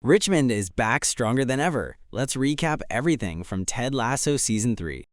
Richmond is back stronger than ever. Let's recap everything from Ted Lasso Season 3.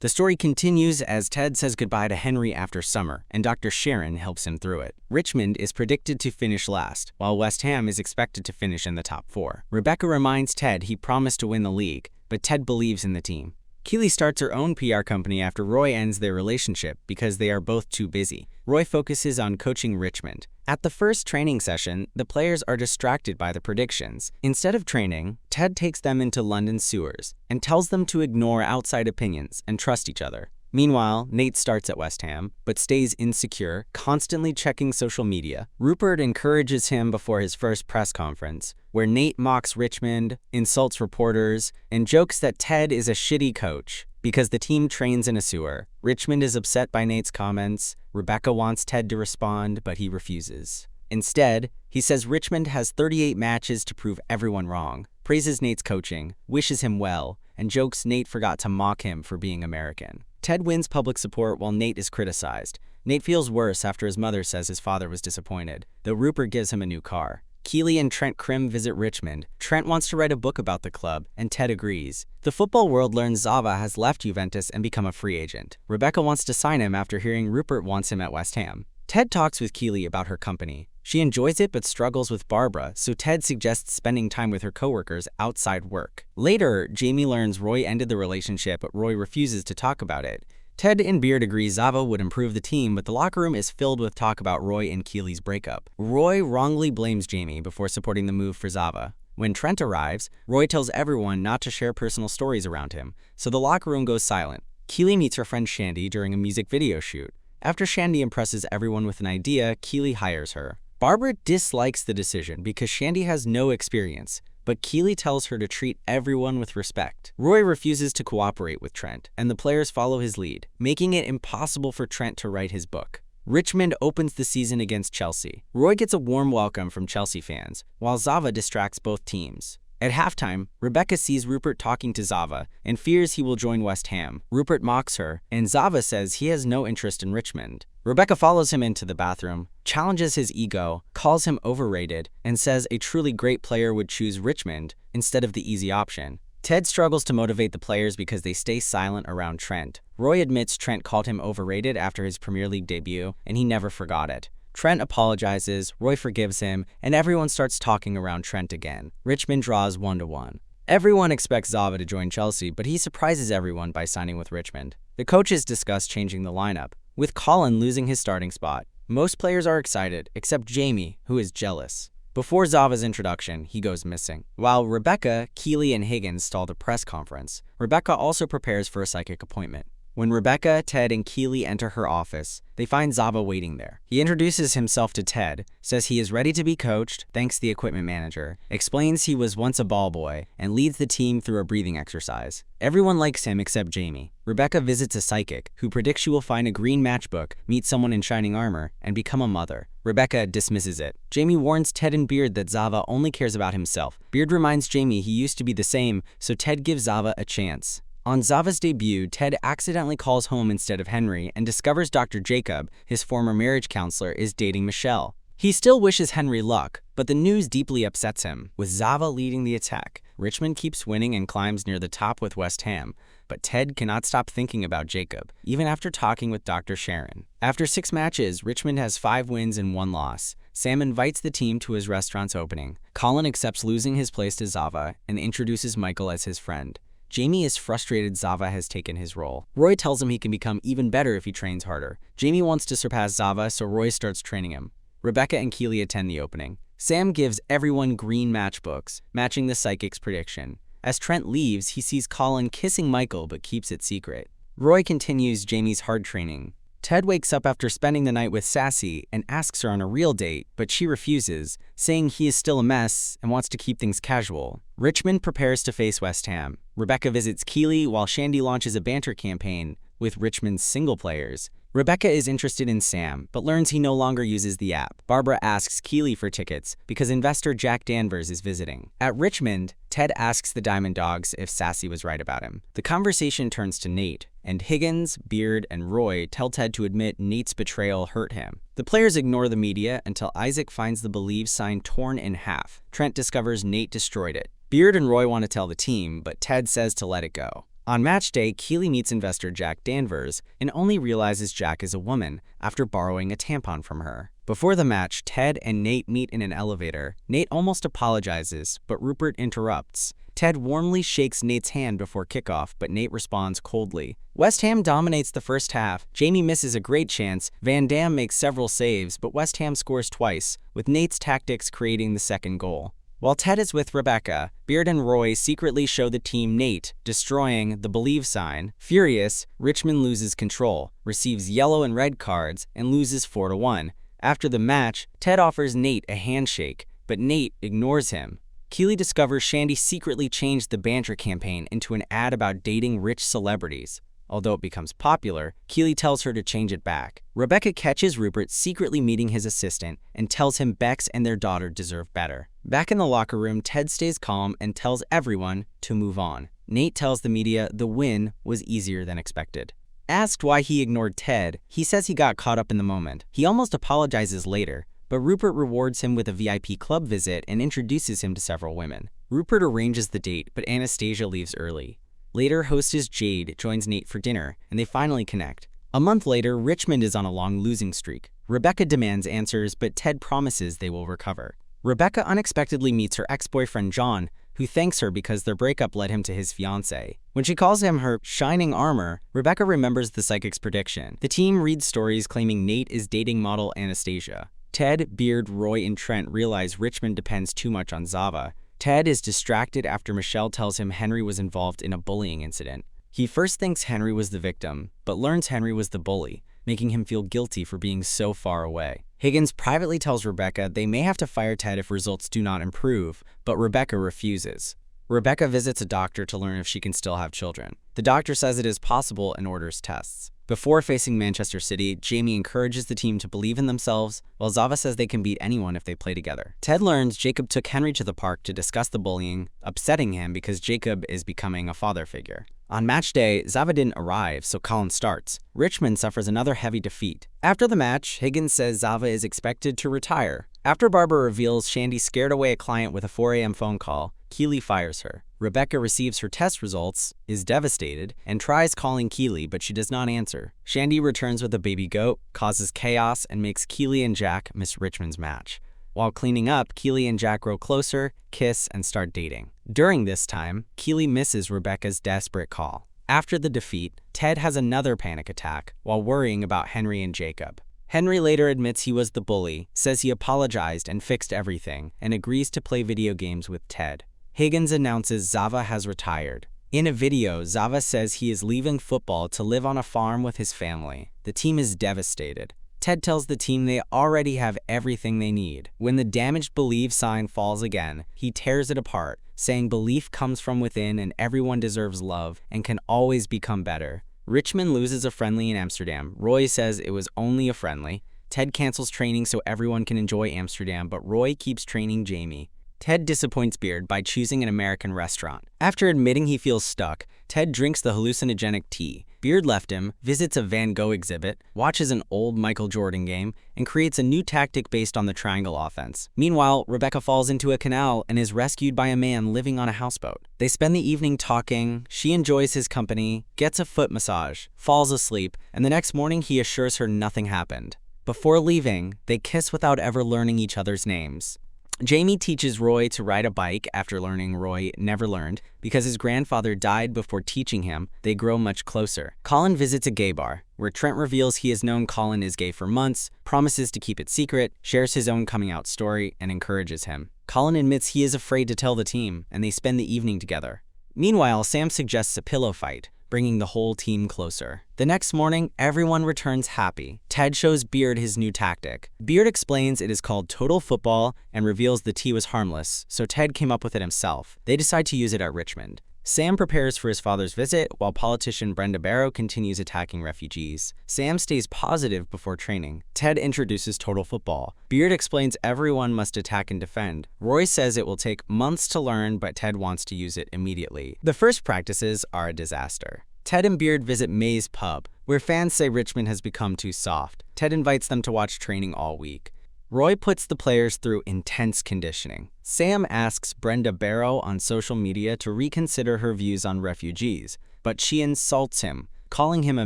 The story continues as Ted says goodbye to Henry after summer, and Dr. Sharon helps him through it. Richmond is predicted to finish last, while West Ham is expected to finish in the top 4. Rebecca reminds Ted he promised to win the league, but Ted believes in the team. Keely starts her own PR company after Roy ends their relationship because they are both too busy. Roy focuses on coaching Richmond. At the first training session, the players are distracted by the predictions. Instead of training, Ted takes them into London sewers and tells them to ignore outside opinions and trust each other. Meanwhile, Nate starts at West Ham, but stays insecure, constantly checking social media. Rupert encourages him before his first press conference, where Nate mocks Richmond, insults reporters, and jokes that Ted is a shitty coach because the team trains in a sewer. Richmond is upset by Nate's comments. Rebecca wants Ted to respond, but he refuses. Instead, he says Richmond has 38 matches to prove everyone wrong, praises Nate's coaching, wishes him well, and jokes Nate forgot to mock him for being American. Ted wins public support while Nate is criticized. Nate feels worse after his mother says his father was disappointed, though Rupert gives him a new car. Keely and Trent Krim visit Richmond. Trent wants to write a book about the club, and Ted agrees. The football world learns Zava has left Juventus and become a free agent. Rebecca wants to sign him after hearing Rupert wants him at West Ham. Ted talks with Keely about her company. She enjoys it but struggles with Barbara, so Ted suggests spending time with her coworkers outside work. Later, Jamie learns Roy ended the relationship, but Roy refuses to talk about it. Ted and Beard agree Zava would improve the team, but the locker room is filled with talk about Roy and Keely's breakup. Roy wrongly blames Jamie before supporting the move for Zava. When Trent arrives, Roy tells everyone not to share personal stories around him, so the locker room goes silent. Keely meets her friend Shandy during a music video shoot. After Shandy impresses everyone with an idea, Keely hires her. Barbara dislikes the decision because Shandy has no experience, but Keely tells her to treat everyone with respect. Roy refuses to cooperate with Trent, and the players follow his lead, making it impossible for Trent to write his book. Richmond opens the season against Chelsea. Roy gets a warm welcome from Chelsea fans, while Zava distracts both teams. At halftime, Rebecca sees Rupert talking to Zava and fears he will join West Ham. Rupert mocks her, and Zava says he has no interest in Richmond. Rebecca follows him into the bathroom, challenges his ego, calls him overrated, and says a truly great player would choose Richmond instead of the easy option. Ted struggles to motivate the players because they stay silent around Trent. Roy admits Trent called him overrated after his Premier League debut, and he never forgot it. Trent apologizes, Roy forgives him, and everyone starts talking around Trent again. Richmond draws 1-1. Everyone expects Zava to join Chelsea, but he surprises everyone by signing with Richmond. The coaches discuss changing the lineup, with Colin losing his starting spot. Most players are excited, except Jamie, who is jealous. Before Zava's introduction, he goes missing. While Rebecca, Keely, and Higgins stall the press conference, Rebecca also prepares for a psychic appointment. When Rebecca, Ted, and Keely enter her office, they find Zava waiting there. He introduces himself to Ted, says he is ready to be coached, thanks the equipment manager, explains he was once a ball boy, and leads the team through a breathing exercise. Everyone likes him except Jamie. Rebecca visits a psychic, who predicts she will find a green matchbook, meet someone in shining armor, and become a mother. Rebecca dismisses it. Jamie warns Ted and Beard that Zava only cares about himself. Beard reminds Jamie he used to be the same, so Ted gives Zava a chance. On Zava's debut, Ted accidentally calls home instead of Henry and discovers Dr. Jacob, his former marriage counselor, is dating Michelle. He still wishes Henry luck, but the news deeply upsets him. With Zava leading the attack, Richmond keeps winning and climbs near the top with West Ham, but Ted cannot stop thinking about Jacob, even after talking with Dr. Sharon. After 6 matches, Richmond has 5 wins and 1 loss. Sam invites the team to his restaurant's opening. Colin accepts losing his place to Zava and introduces Michael as his friend. Jamie is frustrated Zava has taken his role. Roy tells him he can become even better if he trains harder. Jamie wants to surpass Zava, so Roy starts training him. Rebecca and Keely attend the opening. Sam gives everyone green matchbooks, matching the psychic's prediction. As Trent leaves, he sees Colin kissing Michael but keeps it secret. Roy continues Jamie's hard training. Ted wakes up after spending the night with Sassy and asks her on a real date, but she refuses, saying he is still a mess and wants to keep things casual. Richmond prepares to face West Ham. Rebecca visits Keely while Shandy launches a banter campaign with Richmond's single players. Rebecca is interested in Sam, but learns he no longer uses the app. Barbara asks Keely for tickets because investor Jack Danvers is visiting. At Richmond, Ted asks the Diamond Dogs if Sassy was right about him. The conversation turns to Nate, and Higgins, Beard, and Roy tell Ted to admit Nate's betrayal hurt him. The players ignore the media until Isaac finds the Believe sign torn in half. Trent discovers Nate destroyed it. Beard and Roy want to tell the team, but Ted says to let it go. On match day, Keely meets investor Jack Danvers and only realizes Jack is a woman after borrowing a tampon from her. Before the match, Ted and Nate meet in an elevator. Nate almost apologizes, but Rupert interrupts. Ted warmly shakes Nate's hand before kickoff, but Nate responds coldly. West Ham dominates the first half. Jamie misses a great chance. Van Dam makes several saves, but West Ham scores twice, with Nate's tactics creating the second goal. While Ted is with Rebecca, Beard and Roy secretly show the team Nate destroying the Believe sign. Furious, Richmond loses control, receives yellow and red cards, and loses 4-1. After the match, Ted offers Nate a handshake, but Nate ignores him. Keely discovers Shandy secretly changed the banter campaign into an ad about dating rich celebrities. Although it becomes popular, Keely tells her to change it back. Rebecca catches Rupert secretly meeting his assistant and tells him Bex and their daughter deserve better. Back in the locker room, Ted stays calm and tells everyone to move on. Nate tells the media the win was easier than expected. Asked why he ignored Ted, he says he got caught up in the moment. He almost apologizes later, but Rupert rewards him with a VIP club visit and introduces him to several women. Rupert arranges the date, but Anastasia leaves early. Later, hostess Jade joins Nate for dinner, and they finally connect. A month later, Richmond is on a long losing streak. Rebecca demands answers, but Ted promises they will recover. Rebecca unexpectedly meets her ex-boyfriend John, who thanks her because their breakup led him to his fiancée. When she calls him her shining armor, Rebecca remembers the psychic's prediction. The team reads stories claiming Nate is dating model Anastasia. Ted, Beard, Roy, and Trent realize Richmond depends too much on Zava. Ted is distracted after Michelle tells him Henry was involved in a bullying incident. He first thinks Henry was the victim, but learns Henry was the bully, making him feel guilty for being so far away. Higgins privately tells Rebecca they may have to fire Ted if results do not improve, but Rebecca refuses. Rebecca visits a doctor to learn if she can still have children. The doctor says it is possible and orders tests. Before facing Manchester City, Jamie encourages the team to believe in themselves, while Zava says they can beat anyone if they play together. Ted learns Jacob took Henry to the park to discuss the bullying, upsetting him because Jacob is becoming a father figure. On match day, Zava didn't arrive, so Colin starts. Richmond suffers another heavy defeat. After the match, Higgins says Zava is expected to retire. After Barbara reveals Shandy scared away a client with a 4 a.m. phone call, Keely fires her. Rebecca receives her test results, is devastated, and tries calling Keely, but she does not answer. Shandy returns with a baby goat, causes chaos, and makes Keely and Jack miss Richmond's match. While cleaning up, Keely and Jack grow closer, kiss, and start dating. During this time, Keely misses Rebecca's desperate call. After the defeat, Ted has another panic attack while worrying about Henry and Jacob. Henry later admits he was the bully, says he apologized and fixed everything, and agrees to play video games with Ted. Higgins announces Zava has retired. In a video, Zava says he is leaving football to live on a farm with his family. The team is devastated. Ted tells the team they already have everything they need. When the damaged Believe sign falls again, he tears it apart, saying belief comes from within and everyone deserves love and can always become better. Richmond loses a friendly in Amsterdam. Roy says it was only a friendly. Ted cancels training so everyone can enjoy Amsterdam, but Roy keeps training Jamie. Ted disappoints Beard by choosing an American restaurant. After admitting he feels stuck, Ted drinks the hallucinogenic tea. Beard left him, visits a Van Gogh exhibit, watches an old Michael Jordan game, and creates a new tactic based on the triangle offense. Meanwhile, Rebecca falls into a canal and is rescued by a man living on a houseboat. They spend the evening talking, she enjoys his company, gets a foot massage, falls asleep, and the next morning he assures her nothing happened. Before leaving, they kiss without ever learning each other's names. Jamie teaches Roy to ride a bike after learning Roy never learned. Because his grandfather died before teaching him, they grow much closer. Colin visits a gay bar, where Trent reveals he has known Colin is gay for months, promises to keep it secret, shares his own coming out story, and encourages him. Colin admits he is afraid to tell the team, and they spend the evening together. Meanwhile, Sam suggests a pillow fight, bringing the whole team closer. The next morning, everyone returns happy. Ted shows Beard his new tactic. Beard explains it is called total football and reveals the tea was harmless, so Ted came up with it himself. They decide to use it at Richmond. Sam prepares for his father's visit, while politician Brenda Barrow continues attacking refugees. Sam stays positive before training. Ted introduces total football. Beard explains everyone must attack and defend. Roy says it will take months to learn, but Ted wants to use it immediately. The first practices are a disaster. Ted and Beard visit May's pub, where fans say Richmond has become too soft. Ted invites them to watch training all week. Roy puts the players through intense conditioning. Sam asks Brenda Barrow on social media to reconsider her views on refugees, but she insults him, calling him a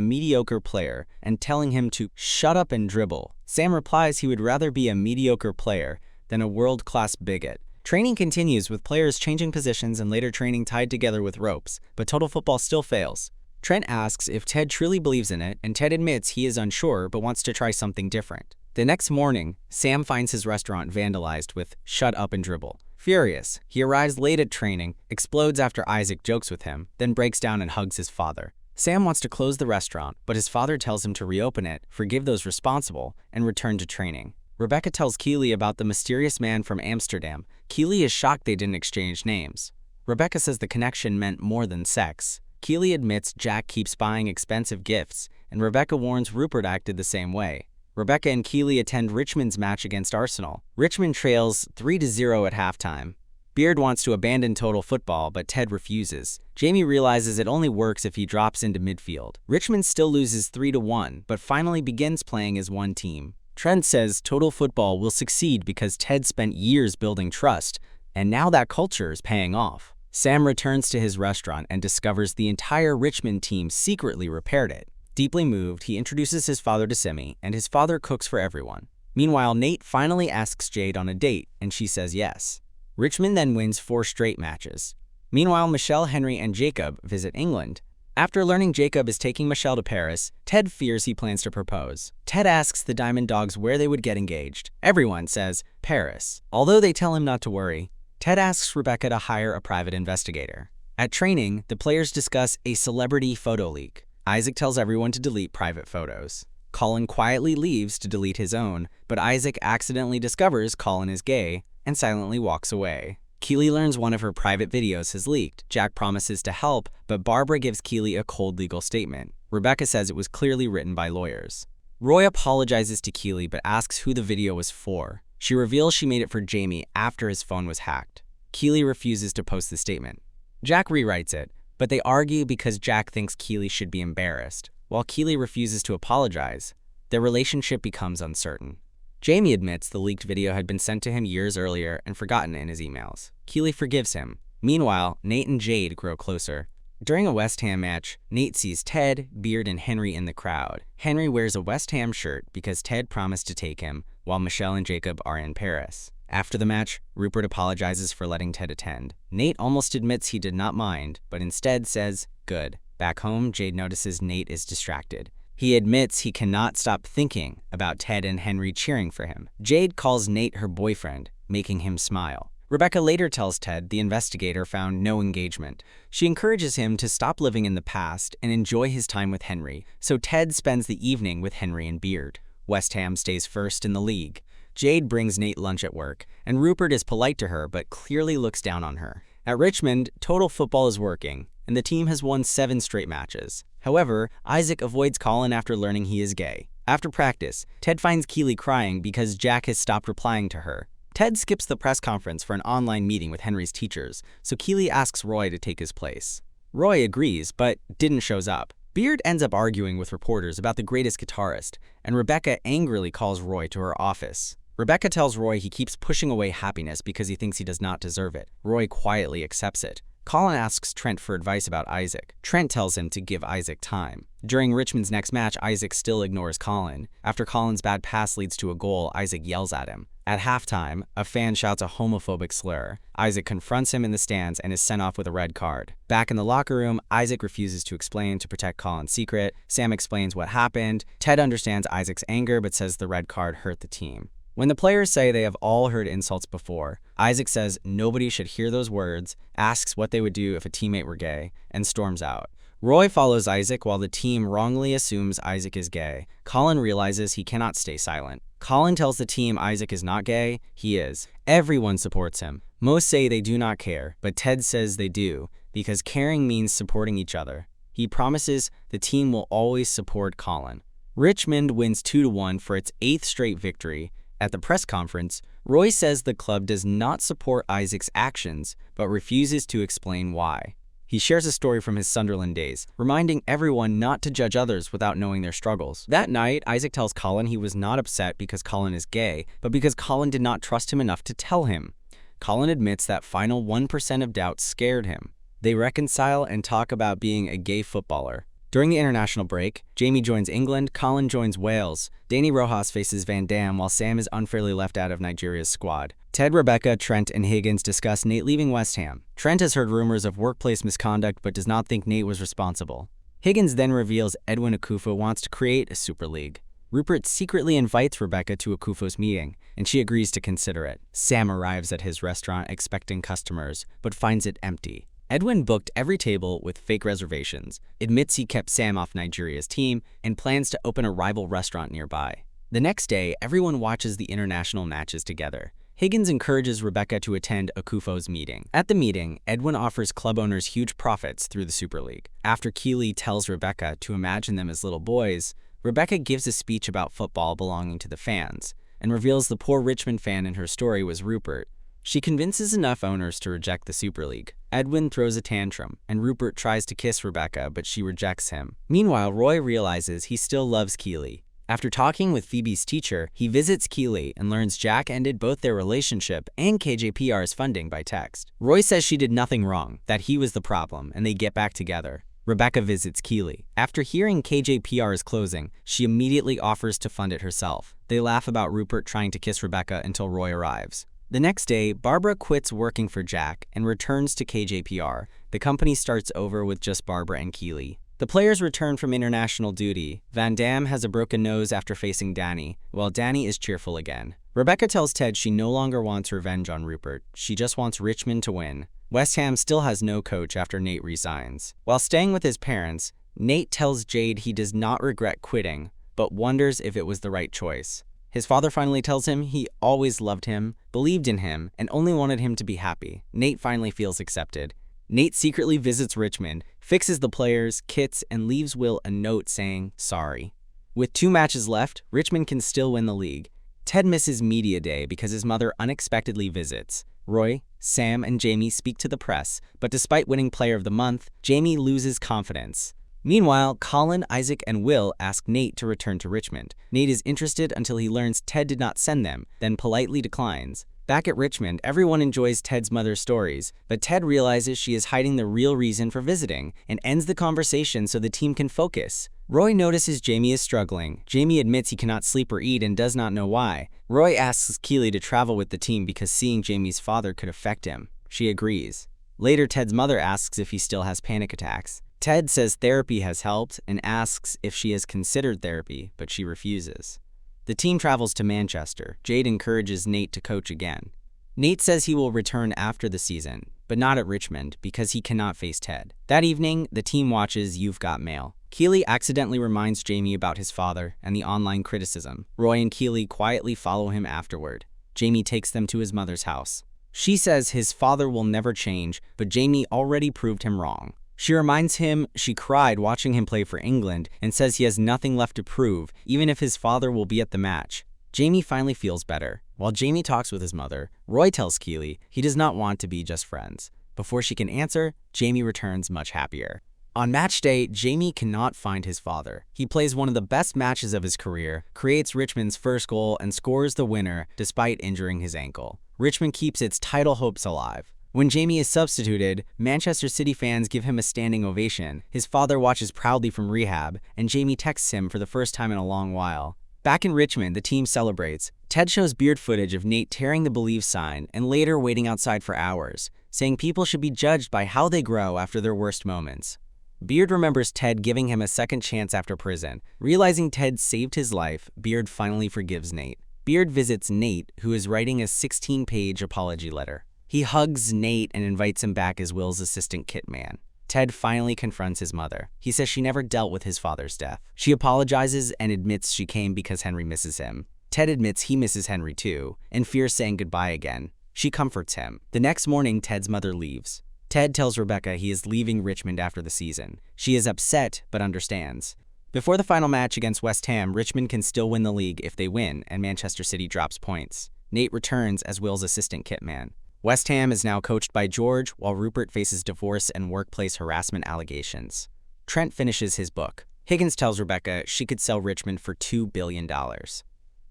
mediocre player and telling him to shut up and dribble. Sam replies he would rather be a mediocre player than a world-class bigot. Training continues with players changing positions and later training tied together with ropes, but total football still fails. Trent asks if Ted truly believes in it, and Ted admits he is unsure but wants to try something different. The next morning, Sam finds his restaurant vandalized with "shut up and dribble." Furious, he arrives late at training, explodes after Isaac jokes with him, then breaks down and hugs his father. Sam wants to close the restaurant, but his father tells him to reopen it, forgive those responsible, and return to training. Rebecca tells Keely about the mysterious man from Amsterdam. Keely is shocked they didn't exchange names. Rebecca says the connection meant more than sex. Keely admits Jack keeps buying expensive gifts, and Rebecca warns Rupert acted the same way. Rebecca and Keely attend Richmond's match against Arsenal. Richmond trails 3-0 at halftime. Beard wants to abandon total football, but Ted refuses. Jamie realizes it only works if he drops into midfield. Richmond still loses 3-1, but finally begins playing as one team. Trent says total football will succeed because Ted spent years building trust, and now that culture is paying off. Sam returns to his restaurant and discovers the entire Richmond team secretly repaired it. Deeply moved, he introduces his father to Simi, and his father cooks for everyone. Meanwhile, Nate finally asks Jade on a date, and she says yes. Richmond then wins 4 straight matches. Meanwhile, Michelle, Henry, and Jacob visit England. After learning Jacob is taking Michelle to Paris, Ted fears he plans to propose. Ted asks the Diamond Dogs where they would get engaged. Everyone says Paris. Although they tell him not to worry, Ted asks Rebecca to hire a private investigator. At training, the players discuss a celebrity photo leak. Isaac tells everyone to delete private photos. Colin quietly leaves to delete his own, but Isaac accidentally discovers Colin is gay and silently walks away. Keely learns one of her private videos has leaked. Jack promises to help, but Barbara gives Keely a cold legal statement. Rebecca says it was clearly written by lawyers. Roy apologizes to Keely but asks who the video was for. She reveals she made it for Jamie after his phone was hacked. Keely refuses to post the statement. Jack rewrites it, but they argue because Jack thinks Keely should be embarrassed. While Keely refuses to apologize, their relationship becomes uncertain. Jamie admits the leaked video had been sent to him years earlier and forgotten in his emails. Keely forgives him. Meanwhile, Nate and Jade grow closer. During a West Ham match, Nate sees Ted, Beard, and Henry in the crowd. Henry wears a West Ham shirt because Ted promised to take him, while Michelle and Jacob are in Paris. After the match, Rupert apologizes for letting Ted attend. Nate almost admits he did not mind, but instead says, good. Back home, Jade notices Nate is distracted. He admits he cannot stop thinking about Ted and Henry cheering for him. Jade calls Nate her boyfriend, making him smile. Rebecca later tells Ted the investigator found no engagement. She encourages him to stop living in the past and enjoy his time with Henry, so Ted spends the evening with Henry and Beard. West Ham stays first in the league. Jade brings Nate lunch at work, and Rupert is polite to her but clearly looks down on her. At Richmond, total football is working, and the team has won 7 straight matches. However, Isaac avoids Colin after learning he is gay. After practice, Ted finds Keely crying because Jack has stopped replying to her. Ted skips the press conference for an online meeting with Henry's teachers, so Keely asks Roy to take his place. Roy agrees, but didn't shows up. Beard ends up arguing with reporters about the greatest guitarist, and Rebecca angrily calls Roy to her office. Rebecca tells Roy he keeps pushing away happiness because he thinks he does not deserve it. Roy quietly accepts it. Colin asks Trent for advice about Isaac. Trent tells him to give Isaac time. During Richmond's next match, Isaac still ignores Colin. After Colin's bad pass leads to a goal, Isaac yells at him. At halftime, a fan shouts a homophobic slur. Isaac confronts him in the stands and is sent off with a red card. Back in the locker room, Isaac refuses to explain to protect Colin's secret. Sam explains what happened. Ted understands Isaac's anger but says the red card hurt the team. When the players say they have all heard insults before, Isaac says nobody should hear those words, asks what they would do if a teammate were gay, and storms out. Roy follows Isaac while the team wrongly assumes Isaac is gay. Colin realizes he cannot stay silent. Colin tells the team Isaac is not gay, he is. Everyone supports him. Most say they do not care, but Ted says they do, because caring means supporting each other. He promises the team will always support Colin. Richmond wins 2-1 for its 8th straight victory. At the press conference, Roy says the club does not support Isaac's actions, but refuses to explain why. He shares a story from his Sunderland days, reminding everyone not to judge others without knowing their struggles. That night, Isaac tells Colin he was not upset because Colin is gay, but because Colin did not trust him enough to tell him. Colin admits that final 1% of doubt scared him. They reconcile and talk about being a gay footballer. During the international break, Jamie joins England, Colin joins Wales. Danny Rojas faces Van Dam while Sam is unfairly left out of Nigeria's squad. Ted, Rebecca, Trent, and Higgins discuss Nate leaving West Ham. Trent has heard rumors of workplace misconduct but does not think Nate was responsible. Higgins then reveals Edwin Akufo wants to create a Super League. Rupert secretly invites Rebecca to Akufo's meeting, and she agrees to consider it. Sam arrives at his restaurant expecting customers, but finds it empty. Edwin booked every table with fake reservations, admits he kept Sam off Nigeria's team, and plans to open a rival restaurant nearby. The next day, everyone watches the international matches together. Higgins encourages Rebecca to attend Akufo's meeting. At the meeting, Edwin offers club owners huge profits through the Super League. After Keeley tells Rebecca to imagine them as little boys, Rebecca gives a speech about football belonging to the fans, and reveals the poor Richmond fan in her story was Rupert. She convinces enough owners to reject the Super League. Edwin throws a tantrum, and Rupert tries to kiss Rebecca, but she rejects him. Meanwhile, Roy realizes he still loves Keeley. After talking with Phoebe's teacher, he visits Keeley and learns Jack ended both their relationship and KJPR's funding by text. Roy says she did nothing wrong, that he was the problem, and they get back together. Rebecca visits Keeley. After hearing KJPR is closing, she immediately offers to fund it herself. They laugh about Rupert trying to kiss Rebecca until Roy arrives. The next day, Barbara quits working for Jack and returns to KJPR. The company starts over with just Barbara and Keeley. The players return from international duty. Van Dam has a broken nose after facing Danny, while Danny is cheerful again. Rebecca tells Ted she no longer wants revenge on Rupert. She just wants Richmond to win. West Ham still has no coach after Nate resigns. While staying with his parents, Nate tells Jade he does not regret quitting, but wonders if it was the right choice. His father finally tells him he always loved him, believed in him, and only wanted him to be happy. Nate finally feels accepted. Nate secretly visits Richmond, fixes the players, kits, and leaves Will a note saying sorry. With 2 matches left, Richmond can still win the league. Ted misses media day because his mother unexpectedly visits. Roy, Sam, and Jamie speak to the press, but despite winning Player of the Month, Jamie loses confidence. Meanwhile, Colin, Isaac, and Will ask Nate to return to Richmond. Nate is interested until he learns Ted did not send them, then politely declines. Back at Richmond, everyone enjoys Ted's mother's stories, but Ted realizes she is hiding the real reason for visiting and ends the conversation so the team can focus. Roy notices Jamie is struggling. Jamie admits he cannot sleep or eat and does not know why. Roy asks Keeley to travel with the team because seeing Jamie's father could affect him. She agrees. Later, Ted's mother asks if he still has panic attacks. Ted says therapy has helped and asks if she has considered therapy, but she refuses. The team travels to Manchester. Jade encourages Nate to coach again. Nate says he will return after the season, but not at Richmond because he cannot face Ted. That evening, the team watches You've Got Mail. Keeley accidentally reminds Jamie about his father and the online criticism. Roy and Keeley quietly follow him afterward. Jamie takes them to his mother's house. She says his father will never change, but Jamie already proved him wrong. She reminds him she cried watching him play for England and says he has nothing left to prove, even if his father will be at the match. Jamie finally feels better. While Jamie talks with his mother, Roy tells Keeley he does not want to be just friends. Before she can answer, Jamie returns much happier. On match day, Jamie cannot find his father. He plays one of the best matches of his career, creates Richmond's first goal, and scores the winner despite injuring his ankle. Richmond keeps its title hopes alive. When Jamie is substituted, Manchester City fans give him a standing ovation. His father watches proudly from rehab, and Jamie texts him for the first time in a long while. Back in Richmond, the team celebrates. Ted shows beard footage of Nate tearing the Believe sign and later waiting outside for hours, saying people should be judged by how they grow after their worst moments. Beard remembers Ted giving him a second chance after prison. Realizing Ted saved his life, Beard finally forgives Nate. Beard visits Nate, who is writing a 16-page apology letter. He hugs Nate and invites him back as Will's assistant kitman. Ted finally confronts his mother. He says she never dealt with his father's death. She apologizes and admits she came because Henry misses him. Ted admits he misses Henry too, and fears saying goodbye again. She comforts him. The next morning, Ted's mother leaves. Ted tells Rebecca he is leaving Richmond after the season. She is upset, but understands. Before the final match against West Ham, Richmond can still win the league if they win, and Manchester City drops points. Nate returns as Will's assistant kitman. West Ham is now coached by George, while Rupert faces divorce and workplace harassment allegations. Trent finishes his book. Higgins tells Rebecca she could sell Richmond for $2 billion.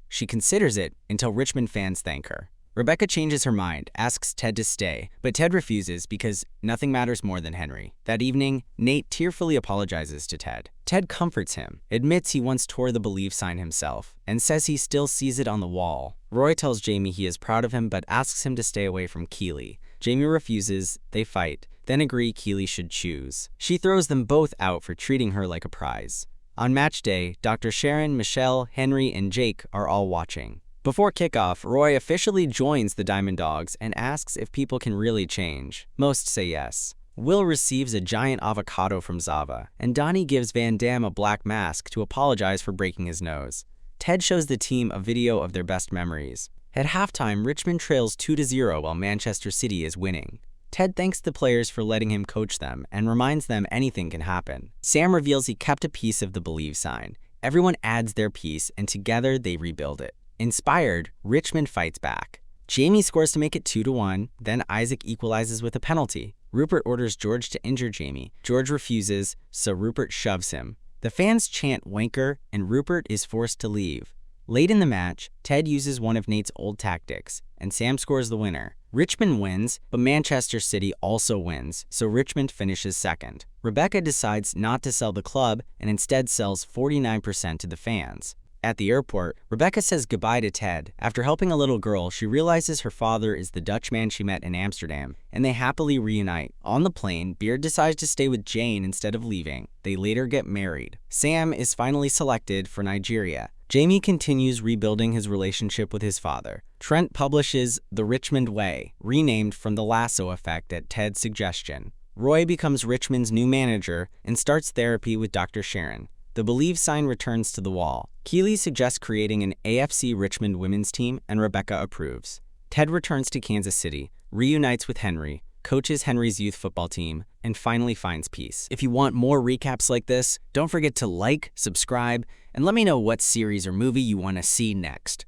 She considers it until Richmond fans thank her. Rebecca changes her mind, asks Ted to stay, but Ted refuses because nothing matters more than Henry. That evening, Nate tearfully apologizes to Ted. Ted comforts him, admits he once tore the Believe sign himself, and says he still sees it on the wall. Roy tells Jamie he is proud of him but asks him to stay away from Keeley. Jamie refuses, they fight, then agree Keeley should choose. She throws them both out for treating her like a prize. On match day, Dr. Sharon, Michelle, Henry, and Jake are all watching. Before kickoff, Roy officially joins the Diamond Dogs and asks if people can really change. Most say yes. Will receives a giant avocado from Zava, and Donnie gives Van Damme a black mask to apologize for breaking his nose. Ted shows the team a video of their best memories. At halftime, Richmond trails 2-0 while Manchester City is winning. Ted thanks the players for letting him coach them and reminds them anything can happen. Sam reveals he kept a piece of the Believe sign. Everyone adds their piece, and together they rebuild it. Inspired, Richmond fights back. Jamie scores to make it 2-1, then Isaac equalizes with a penalty. Rupert orders George to injure Jamie. George refuses, so Rupert shoves him. The fans chant wanker, and Rupert is forced to leave. Late in the match, Ted uses one of Nate's old tactics, and Sam scores the winner. Richmond wins, but Manchester City also wins, so Richmond finishes second. Rebecca decides not to sell the club and instead sells 49% to the fans. At the airport, Rebecca says goodbye to Ted. After helping a little girl, she realizes her father is the Dutch man she met in Amsterdam, and they happily reunite. On the plane, Beard decides to stay with Jane instead of leaving. They later get married. Sam is finally selected for Nigeria. Jamie continues rebuilding his relationship with his father. Trent publishes The Richmond Way, renamed from the Lasso effect at Ted's suggestion. Roy becomes Richmond's new manager and starts therapy with Dr. Sharon. The Believe sign returns to the wall. Keeley suggests creating an AFC Richmond women's team, and Rebecca approves. Ted returns to Kansas City, reunites with Henry, coaches Henry's youth football team, and finally finds peace. If you want more recaps like this, don't forget to like, subscribe, and let me know what series or movie you want to see next.